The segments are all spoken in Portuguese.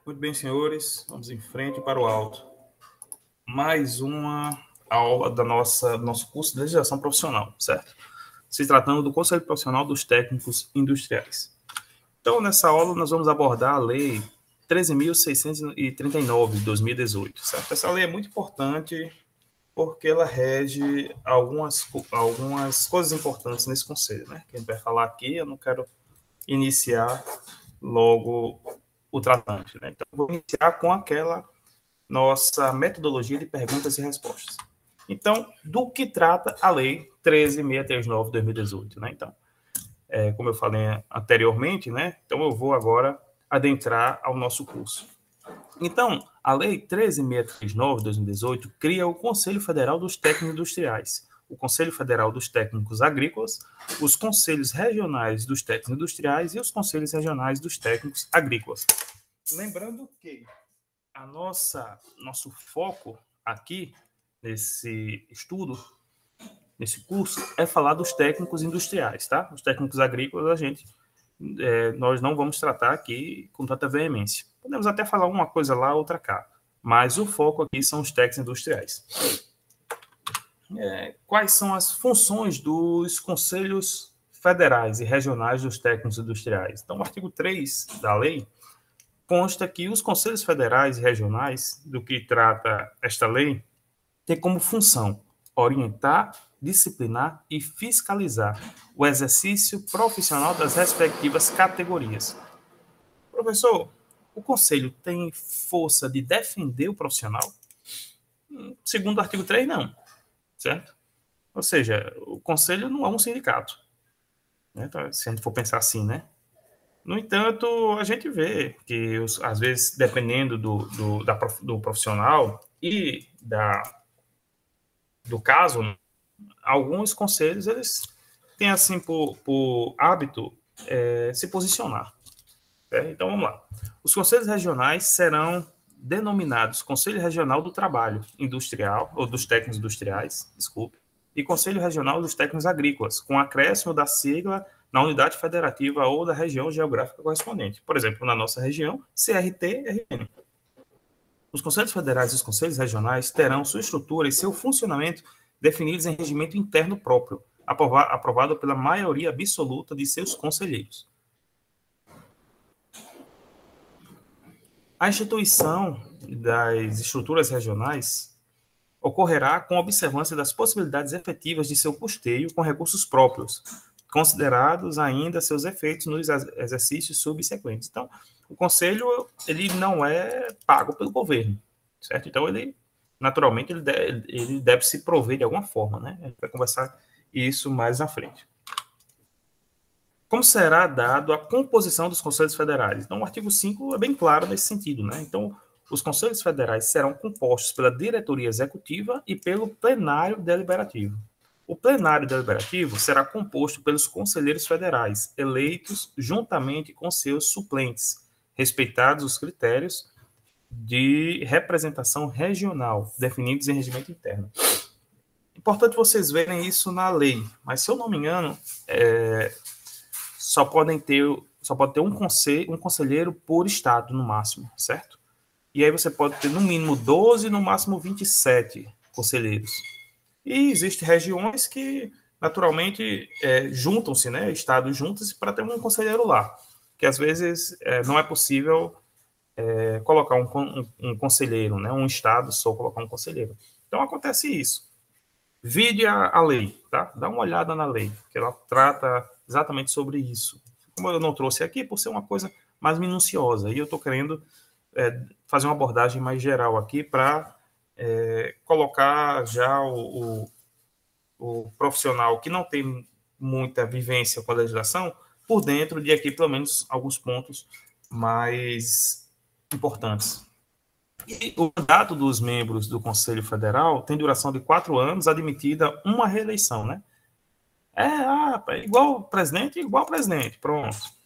Muito bem, senhores, vamos em frente para o alto. Mais uma aula do nosso curso de legislação profissional, certo? Se tratando do Conselho Profissional dos Técnicos Industriais. Então, nessa aula, nós vamos abordar a Lei 13.639 de 2018, certo? Essa lei é muito importante porque ela rege algumas coisas importantes nesse conselho, né? Que a gente vai falar aqui, eu não quero iniciar logo o tratante, né? Então, vou iniciar com aquela nossa metodologia de perguntas e respostas. Então, do que trata a Lei 13.639 de 2018, né? Então, como eu falei anteriormente, né? Então, eu vou agora adentrar ao nosso curso. Então, a Lei 13.639 de 2018 cria o Conselho Federal dos Técnicos Industriais, o Conselho Federal dos Técnicos Agrícolas, os Conselhos Regionais dos Técnicos Industriais e os Conselhos Regionais dos Técnicos Agrícolas. Lembrando que nosso foco aqui nesse estudo, nesse curso, é falar dos técnicos industriais, tá? Os técnicos agrícolas, nós não vamos tratar aqui com tanta veemência. Podemos até falar uma coisa lá, outra cá, mas o foco aqui são os técnicos industriais. Quais são as funções dos conselhos federais e regionais dos técnicos industriais? Então, o artigo 3 da lei consta que os conselhos federais e regionais, do que trata esta lei, têm como função orientar, disciplinar e fiscalizar o exercício profissional das respectivas categorias. Professor, o conselho tem força de defender o profissional? Segundo o artigo 3, não. Certo? Ou seja, o conselho não é um sindicato. Né? Se a gente for pensar assim, né? No entanto, a gente vê que, às vezes, dependendo do profissional e do caso, alguns conselhos eles têm assim por hábito se posicionar. Então, vamos lá. Os conselhos regionais serão denominados Conselho Regional do Trabalho Industrial, ou dos Técnicos Industriais, desculpe, e Conselho Regional dos Técnicos Agrícolas, com acréscimo da sigla na unidade federativa ou da região geográfica correspondente. Por exemplo, na nossa região, CRT-RN. Os conselhos federais e os conselhos regionais terão sua estrutura e seu funcionamento definidos em regimento interno próprio, aprovado pela maioria absoluta de seus conselheiros. A instituição das estruturas regionais ocorrerá com observância das possibilidades efetivas de seu custeio com recursos próprios, considerados ainda seus efeitos nos exercícios subsequentes. Então, o conselho ele não é pago pelo governo, certo? Então, naturalmente, ele deve se prover de alguma forma, né? A gente vai conversar isso mais na frente. Como será dado a composição dos conselhos federais? Então, o artigo 5 é bem claro nesse sentido, né? Então, os conselhos federais serão compostos pela diretoria executiva e pelo plenário deliberativo. O plenário deliberativo será composto pelos conselheiros federais, eleitos juntamente com seus suplentes, respeitados os critérios de representação regional, definidos em regimento interno. Importante vocês verem isso na lei, mas, se eu não me engano, só pode ter um conselheiro por estado, no máximo, certo? E aí você pode ter, no mínimo, 12, no máximo 27 conselheiros. E existem regiões que, naturalmente, juntam-se, né? Estados juntam-se para ter um conselheiro lá. Que, às vezes, não é possível colocar um conselheiro, né? Um estado só colocar um conselheiro. Então, acontece isso. Vide a lei, tá? Dá uma olhada na lei, que ela trata exatamente sobre isso. Como eu não trouxe aqui, por ser uma coisa mais minuciosa, e eu estou querendo fazer uma abordagem mais geral aqui para colocar já o profissional que não tem muita vivência com a legislação por dentro de aqui, pelo menos, alguns pontos mais importantes. E o mandato dos membros do Conselho Federal tem duração de 4 anos, admitida uma reeleição, né? Igual presidente, pronto.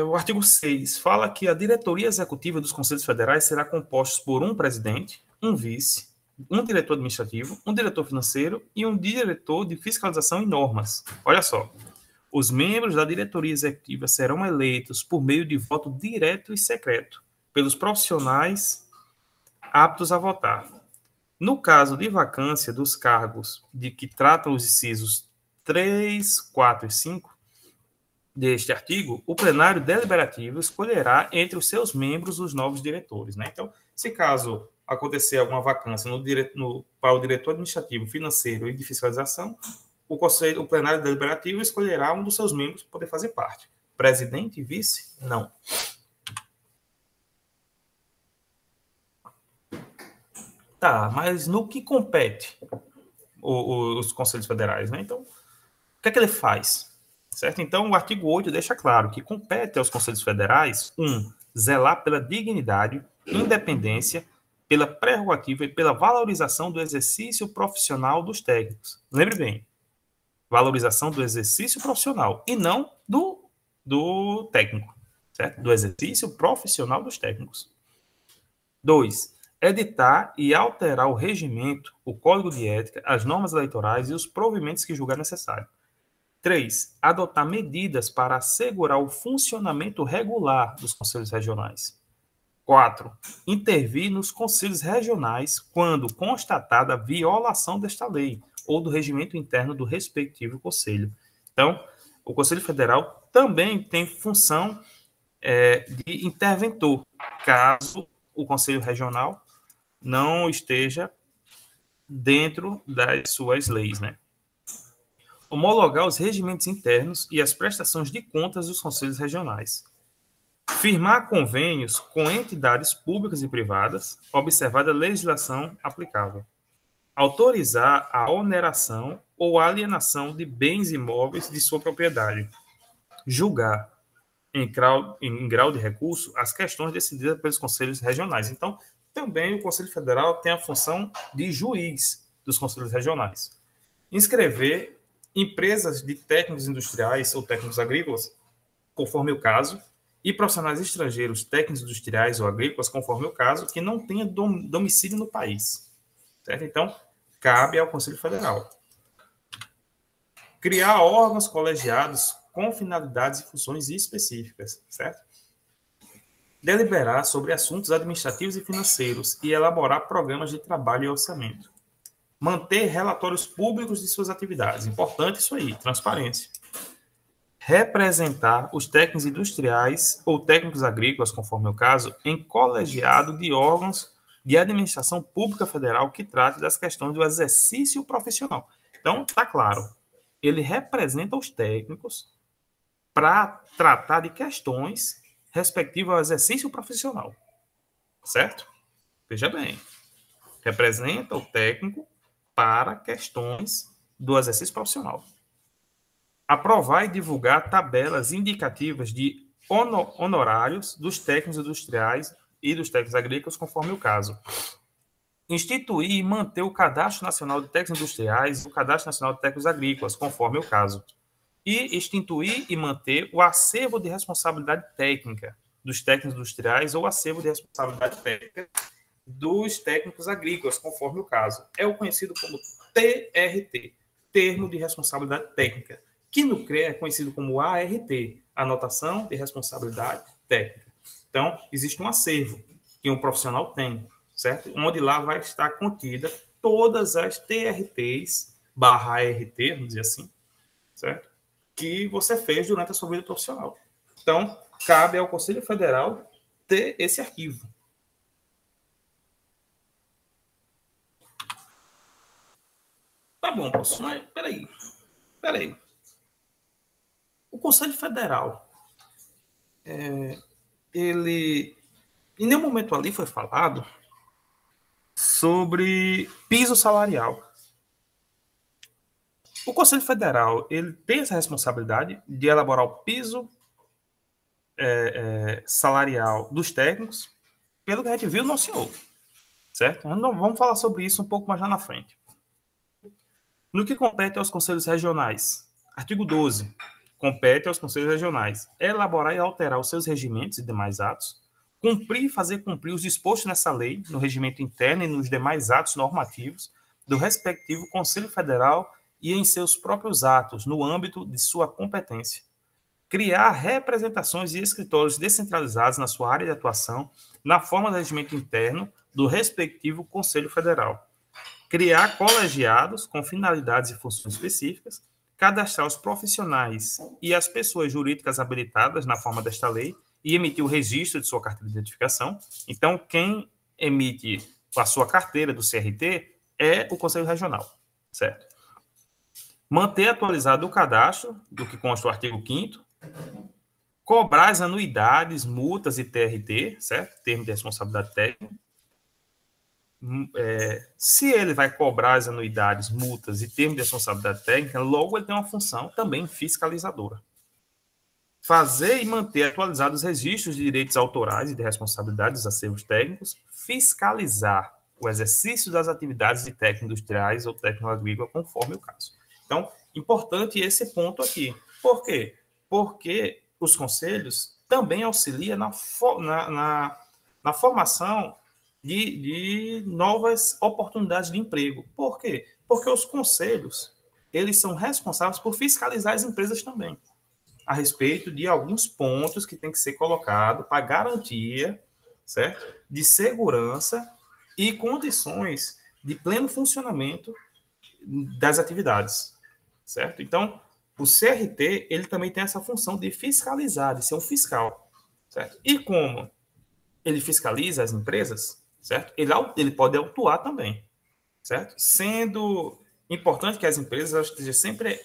O artigo 6 fala que a diretoria executiva dos Conselhos Federais será composta por um presidente, um vice, um diretor administrativo, um diretor financeiro e um diretor de fiscalização e normas. Olha só, Os membros da diretoria executiva serão eleitos por meio de voto direto e secreto pelos profissionais aptos a votar. No caso de vacância dos cargos de que tratam os incisos 3, 4 e 5 deste artigo, o plenário deliberativo escolherá entre os seus membros os novos diretores. Né? Então, se caso acontecer alguma vacância para o diretor administrativo, financeiro e de fiscalização, o plenário deliberativo escolherá um dos seus membros para poder fazer parte. Presidente e vice? Não. Tá, mas no que compete os conselhos federais, né? Então, o que é que ele faz? Certo? Então, o artigo 8 deixa claro que compete aos conselhos federais, zelar pela dignidade, independência, pela prerrogativa e pela valorização do exercício profissional dos técnicos. Lembre bem, valorização do exercício profissional e não do técnico, certo? Do exercício profissional dos técnicos. 2. Editar e alterar o regimento, o código de ética, as normas eleitorais e os provimentos que julgar necessário. 3. Adotar medidas para assegurar o funcionamento regular dos conselhos regionais. 4. Intervir nos conselhos regionais quando constatada a violação desta lei ou do regimento interno do respectivo conselho. Então, o Conselho Federal também tem função de interventor, caso o Conselho Regional não esteja dentro das suas leis, né? Homologar os regimentos internos e as prestações de contas dos conselhos regionais. Firmar convênios com entidades públicas e privadas, observada a legislação aplicável. Autorizar a oneração ou alienação de bens imóveis de sua propriedade. Julgar, em grau de recurso, as questões decididas pelos conselhos regionais. Então, também o Conselho Federal tem a função de juiz dos conselhos regionais. Inscrever empresas de técnicos industriais ou técnicos agrícolas, conforme o caso, e profissionais estrangeiros, técnicos industriais ou agrícolas, conforme o caso, que não tenha domicílio no país. Certo? Então, cabe ao Conselho Federal. Criar órgãos colegiados com finalidades e funções específicas, certo? Deliberar sobre assuntos administrativos e financeiros e elaborar programas de trabalho e orçamento. Manter relatórios públicos de suas atividades. Importante isso aí, transparência. Representar os técnicos industriais ou técnicos agrícolas, conforme o caso, em colegiado de órgãos de administração pública federal que trate das questões do exercício profissional. Então, está claro, ele representa os técnicos para tratar de questões respectivas ao exercício profissional. Certo? Veja bem, representa o técnico para questões do exercício profissional. Aprovar e divulgar tabelas indicativas de honorários dos técnicos industriais e dos técnicos agrícolas, conforme o caso. Instituir e manter o Cadastro Nacional de Técnicos Industriais e o Cadastro Nacional de Técnicos Agrícolas, conforme o caso. E instituir e manter o acervo de responsabilidade técnica dos técnicos industriais ou acervo de responsabilidade técnica dos técnicos agrícolas, conforme o caso. É o conhecido como TRT, Termo de Responsabilidade Técnica, que no CREA é conhecido como ART, Anotação de Responsabilidade Técnica. Então, existe um acervo que um profissional tem, certo? Onde lá vai estar contida todas as TRTs / ART, vamos dizer assim, certo? Que você fez durante a sua vida profissional. Então, cabe ao Conselho Federal ter esse arquivo. Tá bom, professor, mas peraí. O Conselho Federal, ele, em nenhum momento ali foi falado sobre piso salarial. O Conselho Federal, ele tem essa responsabilidade de elaborar o piso salarial dos técnicos, pelo que a gente viu, não, senhor. Certo? Vamos falar sobre isso um pouco mais lá na frente. No que compete aos conselhos regionais, artigo 12, compete aos conselhos regionais elaborar e alterar os seus regimentos e demais atos, cumprir e fazer cumprir os dispostos nessa lei, no regimento interno e nos demais atos normativos do respectivo Conselho Federal e em seus próprios atos, no âmbito de sua competência. Criar representações e escritórios descentralizados na sua área de atuação, na forma de regimento interno do respectivo Conselho Federal. Criar colegiados com finalidades e funções específicas, cadastrar os profissionais e as pessoas jurídicas habilitadas na forma desta lei e emitir o registro de sua carteira de identificação. Então, quem emite a sua carteira do CRT é o Conselho Regional, certo? Manter atualizado o cadastro, do que consta o artigo 5º, cobrar as anuidades, multas e TRT, certo? Termo de responsabilidade técnica. Se ele vai cobrar as anuidades, multas e termos de responsabilidade técnica, logo ele tem uma função também fiscalizadora. Fazer e manter atualizados os registros de direitos autorais e de responsabilidades dos acervos técnicos, fiscalizar o exercício das atividades de técnico industriais ou técnico agrícola, conforme o caso. Então, importante esse ponto aqui. Por quê? Porque os conselhos também auxiliam na formação de novas oportunidades de emprego. Por quê? Porque os conselhos, eles são responsáveis por fiscalizar as empresas também, a respeito de alguns pontos que tem que ser colocado para garantia, certo? De segurança e condições de pleno funcionamento das atividades, certo? Então, o CRT, ele também tem essa função de fiscalizar, de ser um fiscal, certo? E como ele fiscaliza as empresas, certo? Ele pode autuar também, certo? Sendo importante que as empresas estejam sempre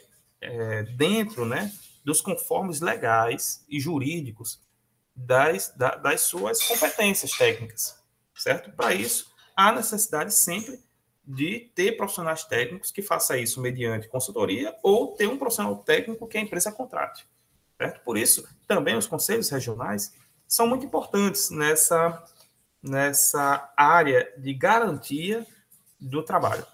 dentro, né, dos conformes legais e jurídicos das suas competências técnicas, certo? Para isso, há necessidade sempre de ter profissionais técnicos que façam isso mediante consultoria ou ter um profissional técnico que a empresa contrate, certo? Por isso, também os conselhos regionais são muito importantes nessa área de garantia do trabalho.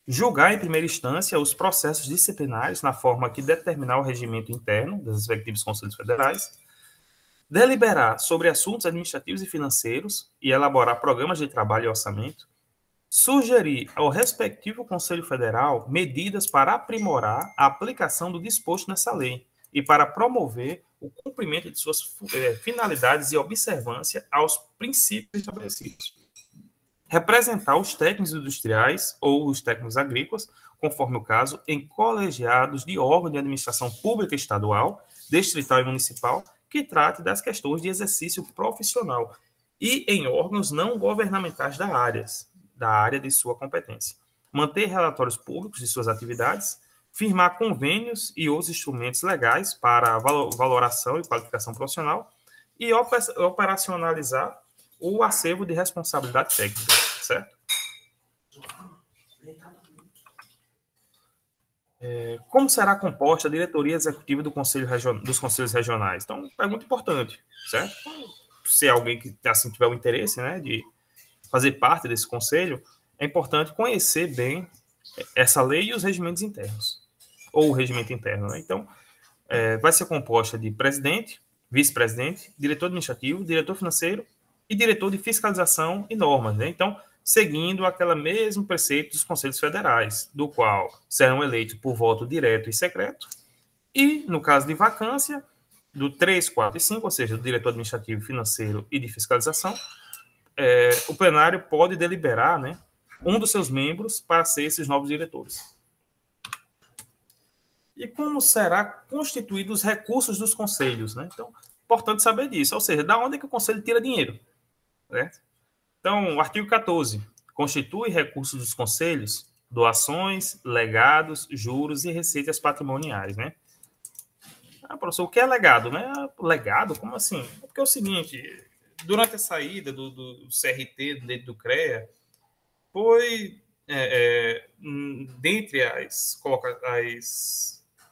Julgar em primeira instância os processos disciplinares na forma que determinar o regimento interno dos respectivos conselhos federais, deliberar sobre assuntos administrativos e financeiros e elaborar programas de trabalho e orçamento, sugerir ao respectivo Conselho Federal medidas para aprimorar a aplicação do disposto nessa lei e para promover o cumprimento de suas finalidades e observância aos princípios estabelecidos. Representar os técnicos industriais ou os técnicos agrícolas, conforme o caso, em colegiados de órgão de administração pública estadual, distrital e municipal, que trate das questões de exercício profissional e em órgãos não governamentais da área de sua competência. Manter relatórios públicos de suas atividades, firmar convênios e outros instrumentos legais para valoração e qualificação profissional e operacionalizar o acervo de responsabilidade técnica, certo? Como será composta a diretoria executiva dos conselhos regionais? Então, pergunta importante, certo? Se alguém que assim tiver o interesse, né, de fazer parte desse conselho, é importante conhecer bem essa lei e os regimentos internos, ou o regimento interno, né? Então, vai ser composta de presidente, vice-presidente, diretor administrativo, diretor financeiro e diretor de fiscalização e normas, né? Então, seguindo aquele mesmo preceito dos conselhos federais, do qual serão eleitos por voto direto e secreto, e, no caso de vacância, do 3, 4 e 5, ou seja, do diretor administrativo, financeiro e de fiscalização, o plenário pode deliberar, né, um dos seus membros para ser esses novos diretores. E como será constituídos os recursos dos conselhos, né? Então, importante saber disso, ou seja, da onde é que o conselho tira dinheiro, certo? Então, o artigo 14, constitui recursos dos conselhos, doações, legados, juros e receitas patrimoniais, né? Professor, o que é legado, né? Legado? Como assim? Porque é o seguinte, durante a saída do CRT, do CREA, foi, dentre as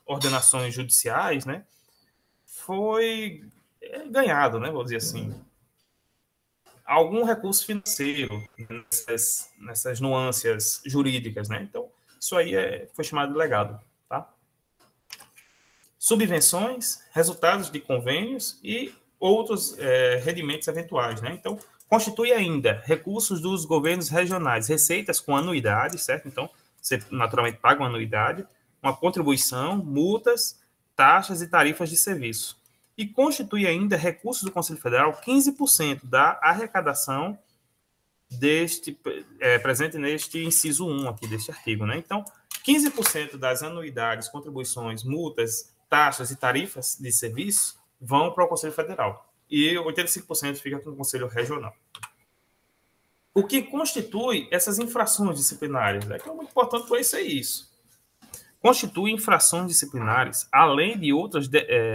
ordenações judiciais, né, foi ganhado, né, vou dizer assim, algum recurso financeiro nessas nuances jurídicas, né? Então, isso aí foi chamado de legado, tá? Subvenções, resultados de convênios e outros rendimentos eventuais, né? Então, constitui ainda recursos dos governos regionais, receitas com anuidade, certo? Então, você naturalmente paga uma anuidade, uma contribuição, multas, taxas e tarifas de serviço. E constitui ainda recursos do Conselho Federal 15% da arrecadação presente neste inciso 1 aqui deste artigo, né? Então, 15% das anuidades, contribuições, multas, taxas e tarifas de serviço vão para o Conselho Federal. E 85% fica com o Conselho Regional. O que constitui essas infrações disciplinares? É que é muito importante conhecer isso. Constitui infrações disciplinares, além de outras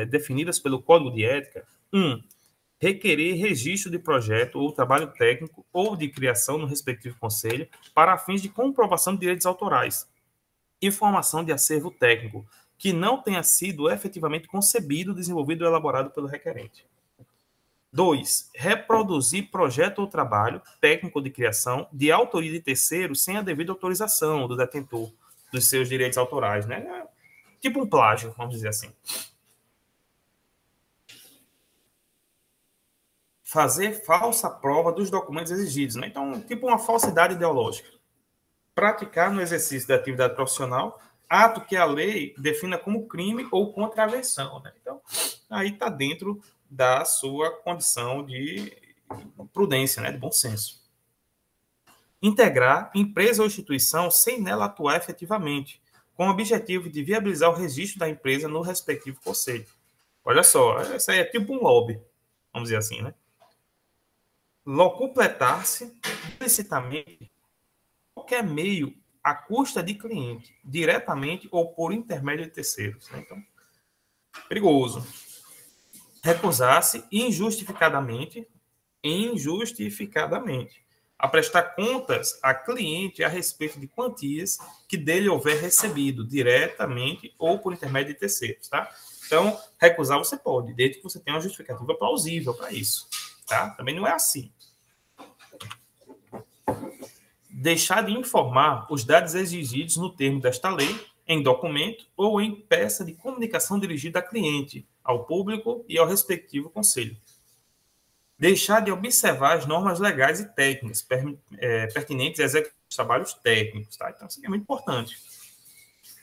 definidas pelo Código de Ética, 1. Requerer registro de projeto ou trabalho técnico ou de criação no respectivo conselho para fins de comprovação de direitos autorais e formação de acervo técnico que não tenha sido efetivamente concebido, desenvolvido ou elaborado pelo requerente. 2. Reproduzir projeto ou trabalho técnico de criação de autoria de terceiro sem a devida autorização do detentor dos seus direitos autorais, né? Tipo um plágio, vamos dizer assim. Fazer falsa prova dos documentos exigidos, né? Então, tipo uma falsidade ideológica. Praticar no exercício da atividade profissional ato que a lei defina como crime ou contravenção, né? Então, aí está dentro da sua condição de prudência, né? De bom senso. Integrar empresa ou instituição sem nela atuar efetivamente, com o objetivo de viabilizar o registro da empresa no respectivo conselho. Olha só, isso aí é tipo um lobby, vamos dizer assim, né? Locupletar-se implicitamente qualquer meio à custa de cliente, diretamente ou por intermédio de terceiros. Né? Então, perigoso. Recusar-se injustificadamente, a prestar contas a cliente a respeito de quantias que dele houver recebido, diretamente ou por intermédio de terceiros, tá? Então, recusar você pode, desde que você tenha uma justificativa plausível para isso, tá? Também não é assim. Deixar de informar os dados exigidos no termo desta lei, em documento ou em peça de comunicação dirigida a cliente, ao público e ao respectivo conselho. Deixar de observar as normas legais e técnicas pertinentes à execução dos trabalhos técnicos. Tá? Então, isso é muito importante.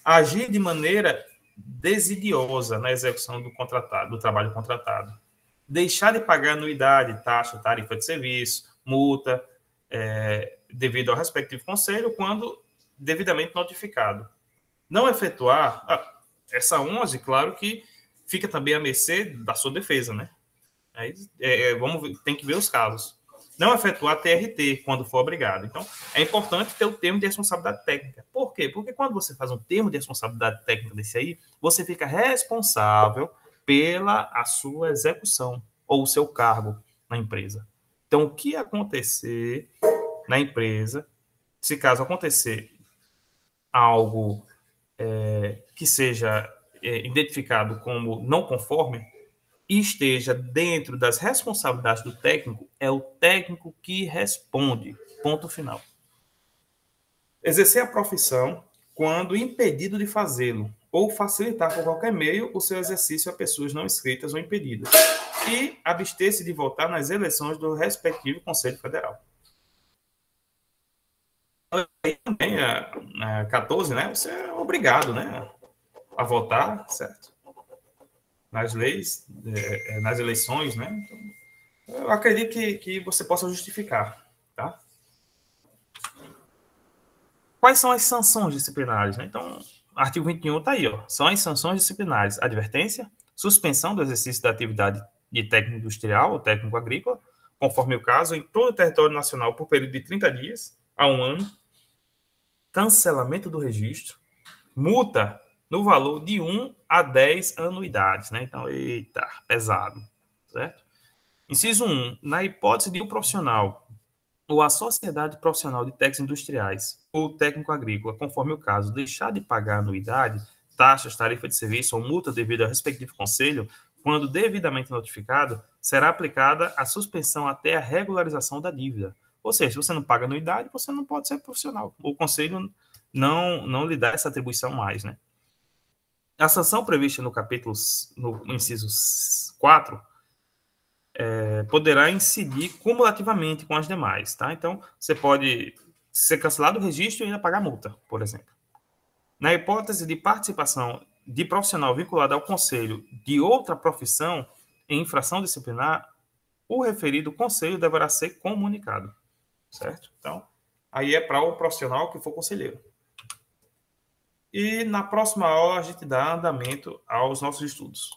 Agir de maneira desidiosa na execução do trabalho contratado. Deixar de pagar anuidade, taxa, tarifa de serviço, multa, devido ao respectivo conselho, quando devidamente notificado. Não efetuar... essa 11, claro que fica também à mercê da sua defesa, né? Aí, tem que ver os casos. Não efetuar TRT quando for obrigado. Então, é importante ter o termo de responsabilidade técnica. Por quê? Porque quando você faz um termo de responsabilidade técnica desse aí, você fica responsável pela a sua execução ou o seu cargo na empresa. Então, o que acontecer na empresa, se caso acontecer algo que seja identificado como não conforme, e esteja dentro das responsabilidades do técnico, é o técnico que responde. Ponto final. Exercer a profissão quando impedido de fazê-lo, ou facilitar por qualquer meio o seu exercício a pessoas não inscritas ou impedidas. E abster-se de votar nas eleições do respectivo Conselho Federal. Aí também, 14, né? Você é obrigado, né, a votar, certo? Nas leis, nas eleições, né? Então, eu acredito que você possa justificar, tá? Quais são as sanções disciplinares, né? Então, artigo 21 está aí, ó. São as sanções disciplinares: advertência, suspensão do exercício da atividade de técnico industrial ou técnico agrícola, conforme o caso, em todo o território nacional por período de 30 dias a 1 ano, cancelamento do registro, multa no valor de 1 a 10 anuidades, né? Então, eita, pesado, certo? Inciso 1. Na hipótese de um profissional ou a sociedade profissional de técnicos industriais ou técnico agrícola, conforme o caso, deixar de pagar anuidade, taxas, tarifa de serviço ou multa devido ao respectivo conselho, quando devidamente notificado, será aplicada a suspensão até a regularização da dívida. Ou seja, se você não paga anuidade, você não pode ser profissional. O conselho não lhe dá essa atribuição mais, né? A sanção prevista no capítulo, no inciso 4, poderá incidir cumulativamente com as demais, tá? Então, você pode ser cancelado o registro e ainda pagar multa, por exemplo. Na hipótese de participação de profissional vinculado ao conselho de outra profissão em infração disciplinar, o referido conselho deverá ser comunicado, certo? Então, aí é para o profissional que for conselheiro. E na próxima aula a gente dá andamento aos nossos estudos.